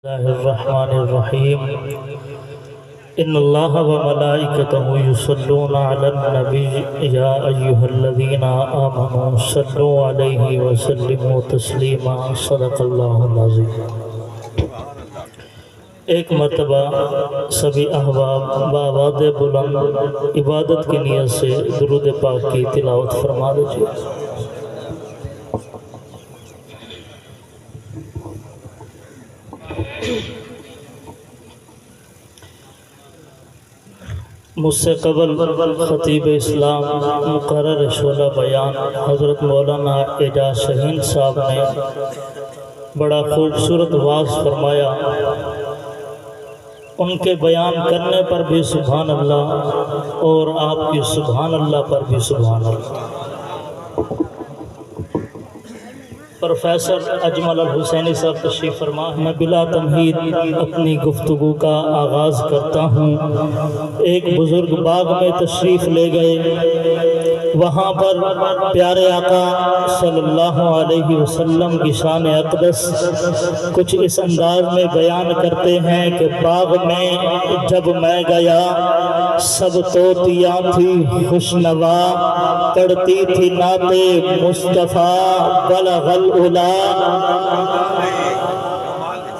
اللہ الرحمن الرحیم ان اللہ وملائکتہ یصلون علی النبی یا ایہا الذین آمنوا صلوا علیہ وسلموا تسلیما صدق اللہ العظیم۔ ایک مرتبہ سبھی احباب بآواز بلند عبادت کی نیت سے درود پاک کی تلاوت فرما دیجیے۔ مجھ سے قبل خطیب اسلام مقرر شعلہ بیان حضرت مولانا اعجاز شاہین صاحب نے بڑا خوبصورت واعظ فرمایا۔ ان کے بیان کرنے پر بھی سبحان اللہ اور آپ کی سبحان اللہ پر بھی سبحان اللہ۔ پروفیسر اجمل الحسینی صاحب تشریف فرما۔ میں بلا تمہید اپنی گفتگو کا آغاز کرتا ہوں۔ ایک بزرگ باغ میں تشریف لے گئے، وہاں پر پیارے آقا صلی اللہ علیہ وسلم کی شان اقدس کچھ اس انداز میں بیان کرتے ہیں کہ باغ میں جب میں گیا سب طوطیاں تھی خوشنوا، پڑھتی تھی نعت مصطفیٰ بلغ العلا۔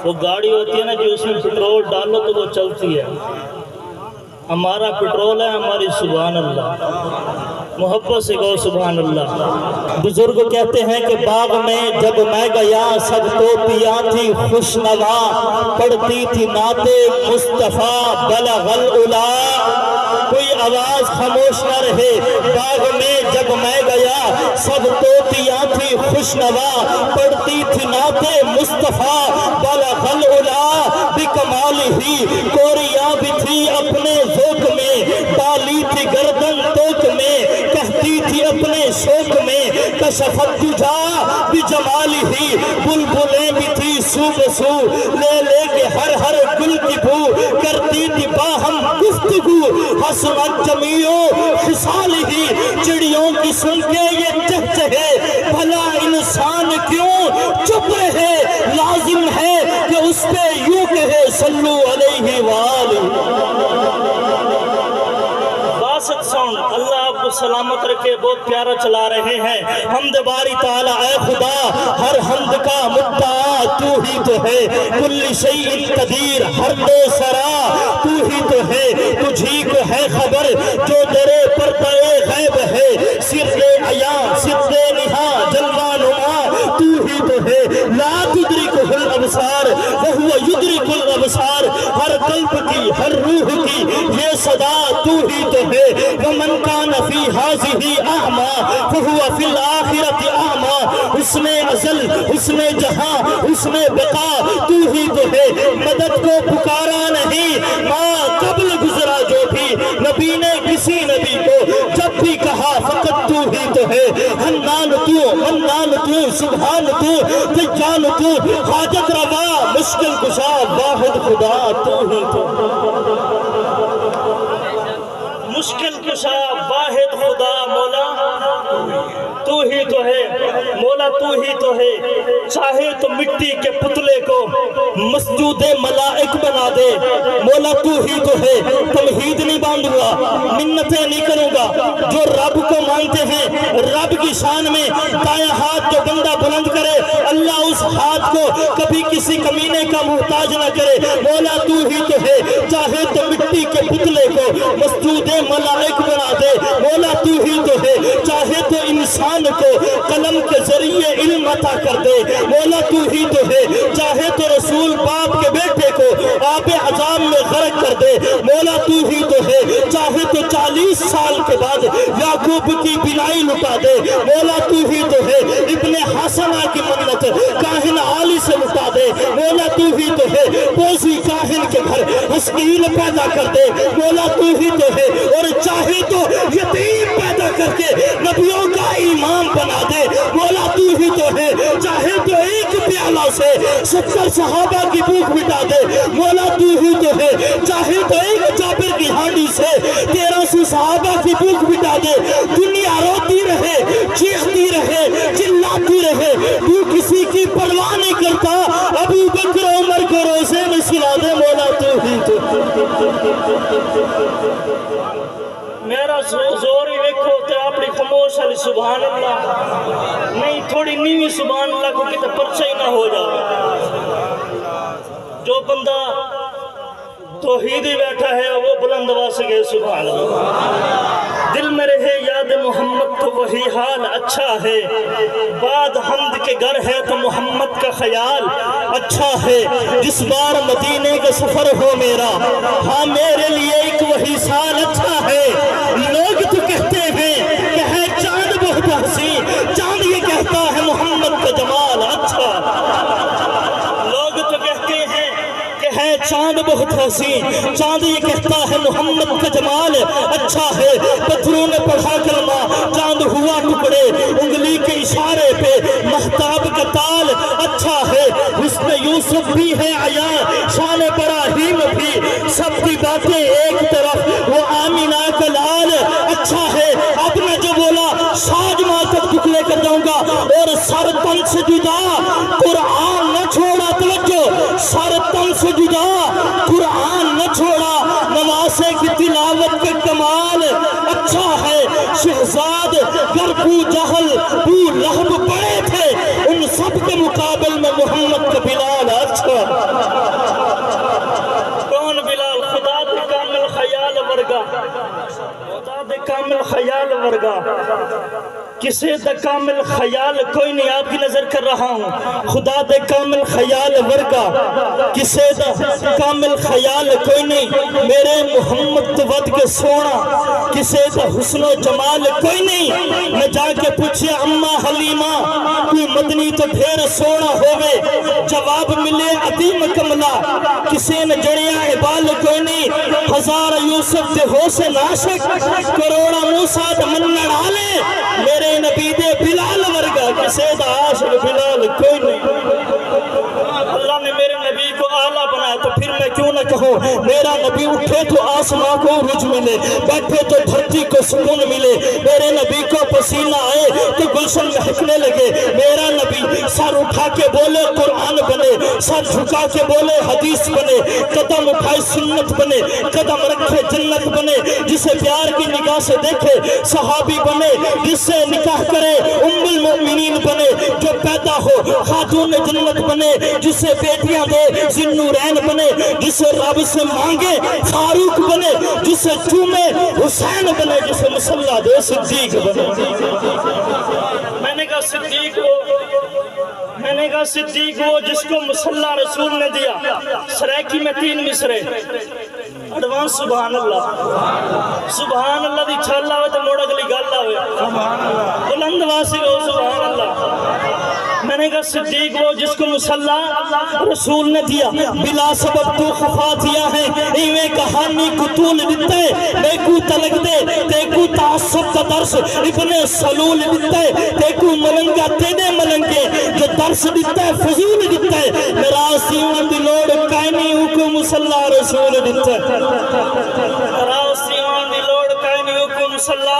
وہ گاڑی ہوتی ہے نا جو اس میں پٹرول ڈالو تو وہ چلتی ہے، ہمارا پٹرول ہے ہماری سبحان اللہ، محبت سے کہو سبحان اللہ۔ بزرگ کہتے ہیں کہ باغ میں جب میں گیا سب طوطیاں تھی خوشنوا، پڑھتی تھی نعت مصطفیٰ بلغ العلا۔ کوئی آواز خاموش نہ رہے۔ باغ میں جب میں گیا سب طوطیاں تھی خوشنوا، پڑھتی تھی نعت مصطفیٰ بلغ العلا۔ بکمالہ کوریاں بھی تھی اپنے ذوق میں، ڈالی تھی گردن توک میں، کہتی تھی اپنے شوق میں کشفت تجھا بجمالہ۔ بلبلیں بھی تھی سو بسو، لے لے کے ہر ہر گل کی بو، کرتی تھی باہم گفتگو حسنت جمیع خصالہ۔ چڑیوں کی سن کے یہ چہچہے، بھلا انسان کیوں چپ رہے، لازم ہے کہ اس پہ یوں کہے صلو علیہ وآلہ۔ باسط ساؤنڈ اللہ آپ کو سلامت رکھے، بہت پیارا چلا رہے ہیں۔ حمد باری تعالی اے خدا، ہر حمد کا مدعا تو ہی تو ہے، کل شیء قدیر ہر دو سرا تو ہی تو ہے، تجھی کو ہے خبر جو درے پردہ غیب ہے، سر عیاں سر نہا جلوہ نما تو ہی تو ہے، لا تدرکہ الابصار وہو یدرک الابصار۔ ہر قلب کی ہر روح کی یہ صدا تو ہی تو ہے، ومن کان فی ہذہ اعمیٰ فہو فی الآخرۃ اعمیٰ۔ حسن ازل حسن جہاں حسن بقا تو ہی تو ہے، مدد کو پکارا نہیں ماں قبل گزرا جو بھی، نبی نے کسی نبی کو جب بھی کہا فقط تو ہی تو ہے۔ حنان تو منان تو سبحان تو دجال تو حاجت روا مشکل کشا واحد خدا تو ہی تو۔ مشکل کشا واحد خدا مولا تو ہی تو ہے، مولا تو ہی تو ہے۔ چاہے تو مٹی کے پتلے کو مسجود ملائک بنا دے، مولا تو ہی تو ہے۔ تمہید نہیں باندھوں گا، منتیں نہیں کروں گا، جو رب کو مانتے ہیں رب کی شان میں دائیں ہاتھ جو بندہ بلند کرے اللہ اس ہاتھ کو کبھی کسی کمینے کا محتاج نہ کرے، مولا تو ہی تو ہے۔ چاہے تو مٹی کے پتلے کو مسجود ملائک بنا دے، مولا تو ہی تو ہے۔ چاہے تو انسان کو قلم کے ذریعے علم عطا کر دے، مولا تو ہی تو ہے۔ چاہے تو رسول باپ کے بیٹے کو آب عذاب میں غرق کر دے، مولا تو ہی تو ہے۔ چاہے تو 40 سال کے بعد یعقوب کی بینائی لٹا دے، مولا تو ہی تو ہے۔ ابن حسنہ کی منت کاہن عالی سے لٹا دے، مولا تو ہی تو ہے۔ پوزی کاہن کے گھر حسکیل پیدا کر دے، مولا تو ہی تو ہے۔ اور چاہے تو یتیم پیدا کر کے نبیوں کا امام بنا دے، مولا تو ہی تو ہے۔ چاہے تو ایک پیالہ سے 70 صحابہ کی بھوک مٹا دے، مولا تو ہی تو ہے۔ چاہے تو ایک جابر کی ہانڈی سے 1300 صحابہ کی بھوک مٹا دے، دنیا روتی رہے چیختی رہے چلاتی رہے، تو کسی کی پرواہ نہیں کرتا۔ ابو بکر عمر کو روزے میرا زور ہی ویکھو تے اپنی خاموش علی سبحان اللہ نہیں تھوڑی نیوی سبحان اللہ کو کتے پرچہ ہی نہ ہو جائے جو بندہ توحیدی بیٹھا ہے وہ بلند آواز سے گئے سبحان اللہ دل میں رہے یاد محمد تو وہی حال اچھا ہے بعد حمد کے گھر ہے تو محمد کا خیال اچھا ہے جس بار مدینے کا سفر ہو میرا ہاں میرے لیے ایک وہی سال اچھا ہے لوگ تو کہتے ہیں کہ ہے چاند بہت حسین چاند یہ کہتا ہے محمد کا جمال اچھا لوگ تو کہتے ہیں کہ ہے چاند بہت حسین چاند یہ کہتا ہے محمد کا جمال اچھا ہے پتھروں نے پڑھا کلمہ چاند ہوا ٹکڑے انگلی کے اشارے پہ مہتاب کا تال اچھا ہے حسن یوسف بھی ہے عیاں شان ابراہیم بھی سب کی باتیں ایک طرف وہ آمینہ کا لال اچھا ہے آپ نے جو بولا ساج ماں تک ٹکڑے کر جاؤں گا اور سر تن سے جدا قرآن نہ چھوڑا توجہ سر تن سے جدا قرآن نہ چھوڑا نواسے کی تلاوت کے کمال اچھا ہے شہزاد گر بو جہل بو لہب بڑے تھے ان سب کے مقابل میں محمد کا بلال اچھا کون بلال خدا دے کامل خیال ورگا خدا دے کامل خیال ورگا کسے دا کامل خیال کوئی نہیں آپ کی نظر کر رہا ہوں خدا دے کامل خیال ورگا کسے دا کامل خیال کوئی نہیں میرے محمد تو ود کے سونا کسے دا حسن و جمال کوئی نہیں میں جا کے پوچھے اماں حلیمہ کوئی مدنی تو پھر سونا ہوئے جواب ملے عدیم کملا کسے نے جڑیاں عبال کوئی نہیں ہزار یوسف دے ہو سے ناشک کروڑا موسیٰ دا منن آلے میرے نبی دے بلال ورگا کسے دا عاشق بلال کوئی نہیں اللہ نے میرے نبی کو اعلیٰ بنایا تو پھر میں کیوں نہ کہوں میرا نبی اٹھے تو آسمان کو رج ملے بیٹھے تو دھرتی کو سکون ملے میرے نبی کو پسینہ آئے تو گلشن مہکنے لگے میرا نبی سر اٹھا کے بولے قرآن بنے سر جھکا کے بولے حدیث بنے قدم اٹھائے سنت بنے قدم رکھے جنت بنے جسے پیار کی نگاہ سے دیکھے صحابی بنے جس سے نکاح کرے ام المؤمنین بنے جو پیدا ہو خاتون جنت بنے جسے بیٹیاں دے ذوالنورین بنے جسے رب سے مانگے فاروق بنے جسے چومے حسین بنے جسے مصلی دے صدیق بنے میں نے کہا صدیق وہ جس کو مصلی رسول نے دیا سریکی میں 3 مصرے ایڈوانس سبحان اللہ دی چھال آوے تو موڑ اگلی گل آوے بلند واسی ہو سبحان اللہ میں نے کہا صدیق وہ جس کو مصلی رسول نے دیا بلا سبب تو خفا دیا ہے ایویں کہانی کو طول دیتا ہے دیکھو تلک دے دیکھو تعصب کا درس ابن سلول دیتا ہے دیکھو ملنگا تیدے ملنگے جو درس دیتا ہے فضول دیتا ہے میرا سیون دی لوڑ کائنی حکم مصلی رسول دیتا ہے میرا سیون دی لوڑ کائنی حکم مصلی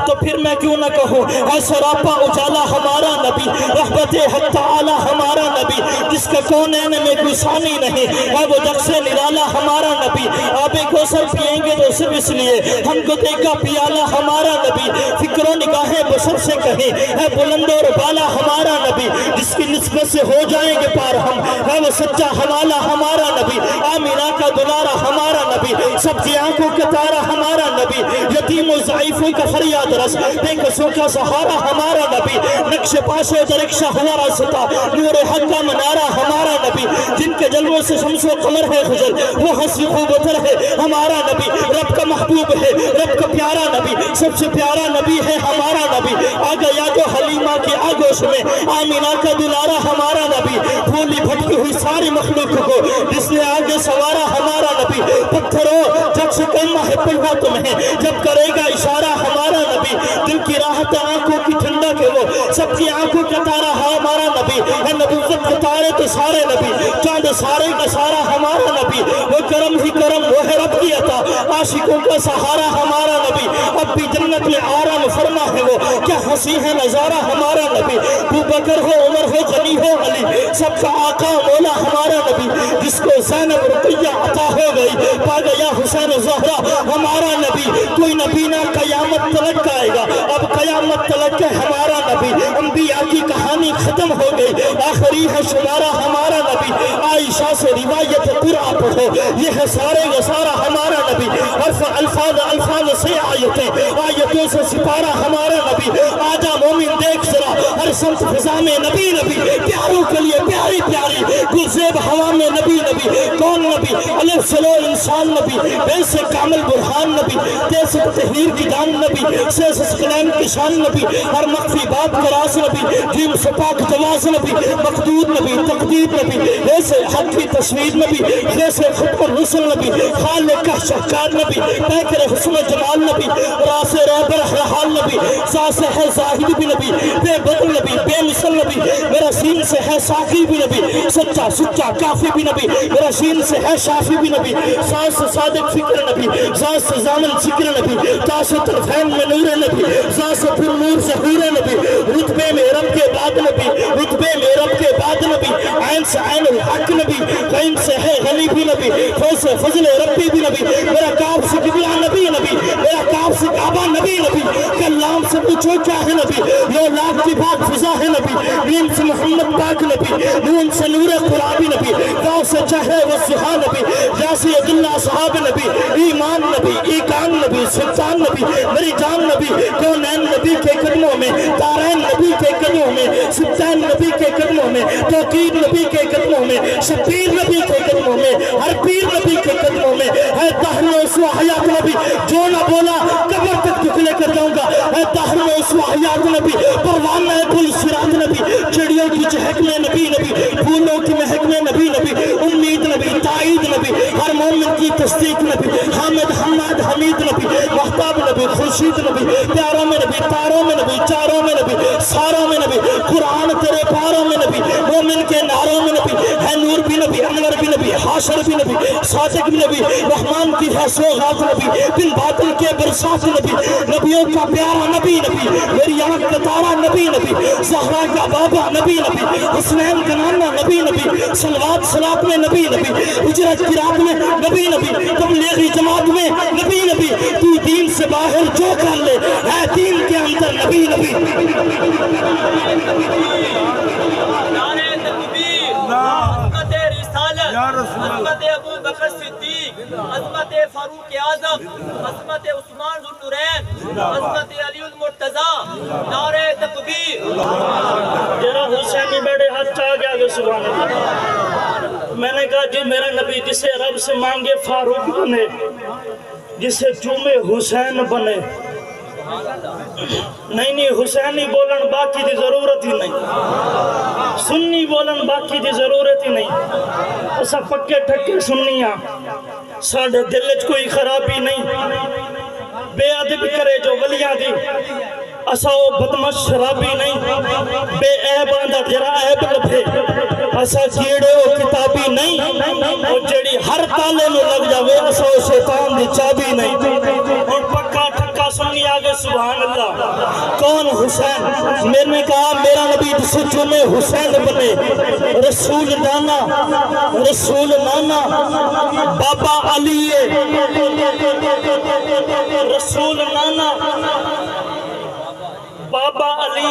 تو پھر میں کیوں نہ کہوں اے سراپا اجالا ہمارا نبی رحمت حق تعالی ہمارا نبی جس کا کونین میں کوئی ثانی نہیں اے وہ جقس نرالا ہمارا نبی آب کوثر پیئیں گے تو صرف اس لیے ہم کو دیکھا پیالہ ہمارا نبی فکر و نگاہیں بسر سے کہیں اے بلند اور بالا ہمارا نبی جس کی نسبت سے ہو جائیں گے پار ہم اے وہ سچا حوالہ ہمارا نبی آمینہ کا دلارہ ہمارا نبی سب کی آنکھوں کا تارہ ہمارا نبی یتیم و ضعیفوں کا فریاد رس بے قصوں کا سہارا ہمارا نبی نقش پاس و درکشہ ہوا راستا نور حق کا منارہ ہمارا نبی جن کے جلووں سے شمس و قمر ہے خجل وہ حسن خوب اتر ہے ہمارا نبی رب کا محبوب ہے رب کا پیارا نبی سب سے پیارا نبی ہے ہمارا نبی آگا یا جو حلیمہ کی آگوش میں آمینہ کا دلارہ ہمارا نبی بھولی بھٹکی ہوئی ساری مخلوق کو جس نے آگے سوارا ہمارا نبی پتھروں جب سے کلمہ ہے پڑھا تمہیں جب کرے گا اشارہ ہمارا نبی دل کی راحت آنکھوں کی ٹھنڈا کے وہ سب کی آنکھوں کا تارا ہمارا نبی ہے، نبوت کے تارے تو سارے نبی، چاند سارے کا سارا ہمارا نبی، وہ کرم ہی کرم وہ ہے رب کی عطا، عاشقوں کا سہارا ہمارا نبی، اب بھی جنت میں آرام فرما ہے وہ، کیا ہنسی ہے نظارہ ہمارا نبی، ابو بکر ہو عمر ہو غنی ہو علی، سب کا آقا مولا ہمارا نبی، جس کو زینب رقیہ عطا ہو گئی، پا گیا حسین زہرا ہمارا نبی، کوئی نبی نہ قیامت تلک آئے گا، اب قیامت تلک ہے ہمارا نبی، انبیاء کی کہانی ختم ہو گئی، آخری ہے شمارہ ہمارا نبی، عائشہ سے روایت قرآن پڑھو، یہ ہے سارے و سارا ہمارا نبی، الفاظ سے آیتوں سے سپارہ ہمارا نبی، آجا مومن دیکھ ذرا ہر سمت فضا میں نبی نبی، پیاروں کے لیے پیاری پیاری، گلزیب ہوا میں نبی نبی، کون نبی؟ الف سلو انسان نبی، بے سے کامل برہان نبی، تیس تحریر کی جان نبی، سیس سکلین کی شان نبی، ہر مخفی باب کراس نبی، جیم سپاک جواز نبی، مقدود نبی، تقدیر نبی، ایسے حق کی تصویر نبی، جیسے خط پر رسل نبی، خالق کا شہکار نبی، پیکر حسن جمال نبی، راس رابر حال نبی، ساس ہے زاہد بھی نبی، بے بدل نبی، بے مثل نبی، میرا سین سے ہے ساقی بھی نبی، سچا سچا کافی بھی نبی، میرا سین سے ہے شافی بھی نبی، ساس صادق فکر نبی، ساس زامن ذکر نبی، تاس طرفین میں نور نبی، ساس پھر نور ظہور نبی، رتبے میں رب کے بعد نبی، رتبے میں رب کے بعد نبی، عین سے عین الحق نبی، غین سے ہے غنی بھی نبی، فیض فضل ربی بھی نبی، میرا کعب سے قبلہ نبی نبی، میرا کعب سے کعبہ نبی نبی، کلام سے پوچھو کیا ہے نبی، یو لاکھ کی بات فضا ہے نبی، نیم سے محمد پاک نبی، نون سے نور قرآبی نبی، گاؤں سے چہرے وصحا نبی، جاسی عبداللہ صحاب نبی، ایمان نبی، ایکان نبی، سلطان نبی، میری جان نبی، کونین نبی کے قدموں میں، تارین نبی کے قدموں میں، ستین نبی کے قدموں میں، توقیر نبی کے قدموں میں، شبیر نبی کے قدموں میں، ہر پیر نبی کے قدموں میں، ہے دہر میں اسوہ حیات نبی، جو نہ بولا قبر تک دکھ لے کر جاؤں گا، ہے دہر میں اسوہ حیات نبی، پروانہ پل سرات نبی، چڑیوں کی چہک میں نبی نبی، پھولوں کی مہک میں نبی نبی، امید نبی، تائید نبی، ہر مومن کی تصدیق نبی، حامد حماد حمید نبی، محتاب نبی، خورشید نبی، پیاروں میں نبی، تاروں میں نبی، چاروں میں نبی، ساروں میں نبی، قرآن تیرے پاروں میں نبی، مومن کے ناروں میں نبی، ہے نور بھی نبی، انور بھی نبی، حاشر بھی نبی، صادق بھی نبی، رحمان کی ہے سوغات نبی، بن باطل کے برسات نبی، نبیوں کا پیارا نبی نبی، میری آنکھ کا تارا نبی نبی، زہرا کا بابا نبی نبی، حسنین کا نانا نبی نبی، صلوات صلات میں نبی نبی، اجرت کی رات میں نبی نبی، تبلیغی جماعت میں نبی نبی، تو دین سے باہر جو کر لے ہے دین کے اندر نبی نبی۔ نعرہ تکبیر، عظمت رسالت، عظمت ابو بکر صدیق، عظمت فاروق اعظم، عظمت عثمان ذو النورین، عظمت علی المرتضی، نعرہ تکبیر۔ جرا حسینی بیٹے ہاتھ آ گیا کہ سبحان اللہ۔ میں نے کہا جی میرا نبی جسے رب سے مانگے فاروق بنے، جسے چومے حسین بنے، نہیں حسینی بولن باقی دی ضرورت ہی نہیں، سنی بولن باقی دی ضرورت ہی نہیں، اسا پکے ٹھکے سنیاں، ساڑھے دلچ کوئی خرابی نہیں، بے ادب کرے جو ولیاں دی، اسا او بدمش شرابی نہیں، بے عیب اندر جرا عیب لبھے، اسا کیڑے او کتابی نہیں، او جڑی ہر تالے میں لگ جاوے اسا او شیطان دی چابی نہیں، اور پکا ٹھکا سنی آگے سبحان اللہ۔ کون حسین؟ میں نے کہا میرا نبی جسے چومے حسین بنے، رسول نانا، رسول نانا، بابا علی رسول نانا، بابا علی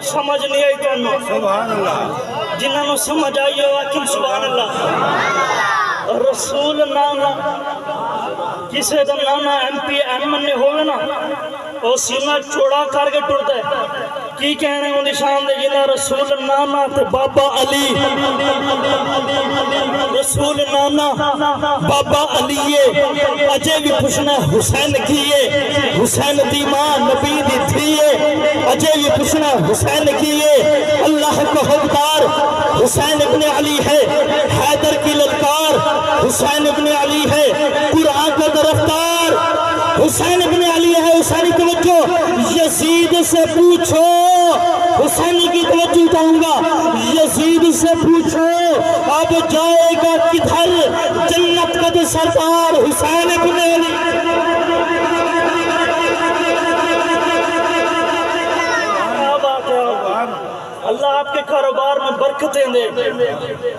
سمجھ نہیں آئی تو انہوں سبحان اللہ، جنہوں نے سمجھ آئی ہو آکم سبحان اللہ۔ رسول نانا، کسے دا نانا ایم پی ایم نے ہوئے نا، وہ سینہ چوڑا کر کے ٹرتا ہے، کی کہنے ہیں انہی شان دے جنہ رسول نانا تے بابا علی، رسول نانا بابا علی، اجے بھی پوچھنا حسین کیے، حسین دی ماں نبی دی تھیے، اجے بھی پوچھنا حسین کیے، اللہ کا حقدار حسین ابن علی ہے، حیدر کی للکار حسین ابن علی ہے، قرآن کا درفتار حسین ابن علی ہے، حسینی توجہ، یزید سے پوچھو حسینی کی توجہ اٹھاؤں گا، یزید سے پوچھو اب جائے گا کدھر جنت کا تو سردار حسین ابن علی۔ اللہ آپ کے کاروبار میں برکتیں دے۔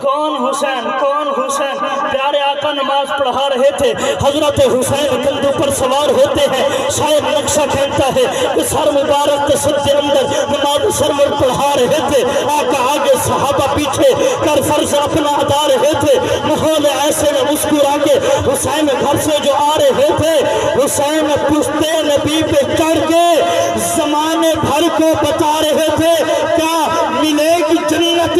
کون حسین، کون حسین؟ پیارے آقا نماز پڑھا رہے تھے، حضرت حسین کندھوں پر سوار ہوتے ہیں، شاید نقشہ کھینچتا ہے کہ سر مبارک کے سجدے اندر نماز سرور پڑھا رہے تھے، آقا آگے صحابہ پیچھے کر فرض اپنا ادا رہے تھے، ماحول ایسے میں مسکرا کے حسین گھر سے جو آ رہے تھے، حسین پشتے نبی پہ چڑھ کے زمانے بھر کو بتا رہے تھے کیا ملے گی جنت،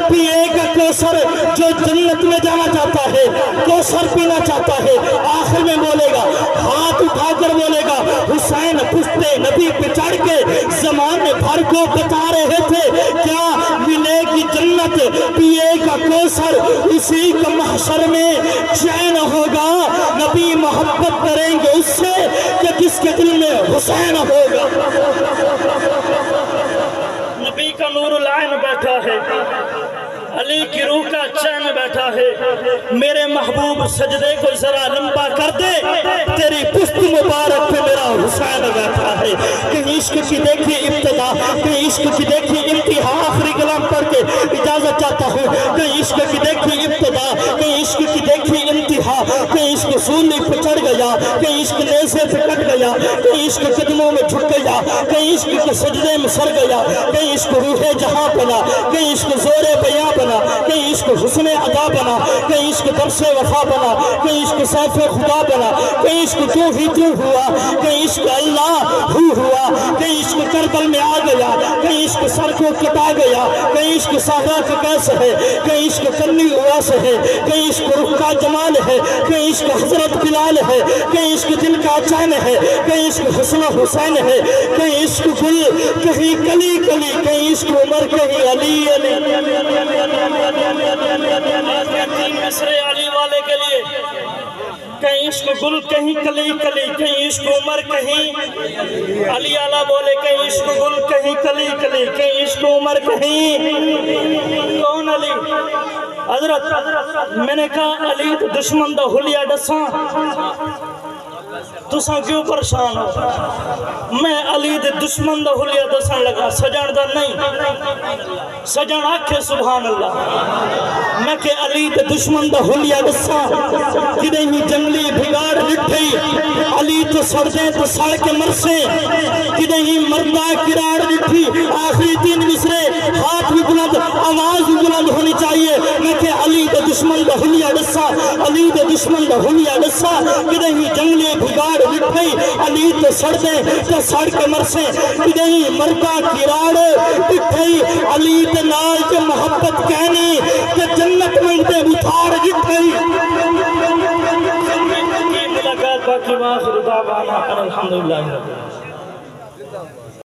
پیے گا کوثر، جو جنت میں جانا چاہتا ہے کوثر پینا چاہتا ہے، آخر میں بولے گا، ہاتھ اٹھا کر بولے گا، حسین پشتے نبی پہ چڑھ کے زمانے بھر کو بتا رہے تھے کیا ملے گی جنت، پیے گا کوثر، اسی کا محشر میں چین ہوگا، نبی محبت کریں گے اس سے کہ جس کے دل میں حسین ہوگا۔ نبی کا نور العین بیٹھا ہے، علی کی روح کا چین بیٹھا ہے، میرے محبوب سجدے کو ذرا لمبا کر دے، تیری پشت مبارک پہ میرا حسین بیٹھا ہے۔ کہ عشق کی دیکھی ابتدا، کہ عشق کی دیکھی انتہا، آخری کلام پڑھ کے اجازت چاہتا ہوں، کہ عشق کی دیکھی ابتدا، کہ عشق کی دیکھی انتہا، کہ عشق سولی پہ چڑھ گیا، کہ عشق نیزے پہ کٹ گیا، کہ عشق قدموں میں جھک گیا، کہ عشق کے سجدے میں سر گیا، کہ عشق روح جہاں بنا، کہ عشق زور بیاں بنا، کہ عشق حسن ادا بنا، کہ عشق درس وفا بنا، کہ عشق سیف خدا بنا، کہ عشق تو ہی تو ہوا، کہ عشق اللہ ہوا، کہ عشق کربل میں آ گیا، کہ عشق سر کو کٹا گیا، کہ عشق صحرا کا کیس ہے، کہ عشق کنی اواس ہے، کہ عشق رخ کا جمال ہے، کہ عشق حضرت بلال ہے، کہ عشق دل کا چین ہے، کہ عشق حسن حسین ہے، کہ عشق گل کہیں کلی کلی، کہ عشق عمر کہیں علی علی۔ تین مصرے علی والے کے لیے، کہیں عشق گل کہیں کلی کلی، کہیں عشق عمر کہیں علی آلہ بولے، کہیں عشق گل کہیں کلی کلی، کہیں عشق عمر کہیں۔ کون علی؟ حضرت میں نے کہا علی تو دشمن دا حلیہ ڈساں، تساں کیوں پریشان ہو؟ میں علی دے دشمن دا حلیہ دسن لگا، سجن دا نہیں، سجن آکھے سبحان اللہ، میں کہ علی دے دشمن دا حلیہ دساں، کدے ہی جنگلی بھگاڑ لٹھئی، علی تو سڑ دیں تو سڑ کے مرسے، کدے ہی مردہ کراڑ لٹھی، آخری تین مصرے ہاتھ بھی بلند، آواز بھی بلند ہونی چاہیے، میں کہ علی دے دشمن دا حلیہ دساں، علی دے دشمن دا حلیہ دساں، کدے ہی جنگلی بھگاڑ لٹھئی، علی تو سڑ دیں تو سڑ کے مرسے، کدے ہی مردہ کراڑ لٹھئی، علی تے نال کے محبت کہنی کہ جنت میں تے بتھار لٹھئی۔ ملاقات باقی، وآخر دعوانا الحمدللہ۔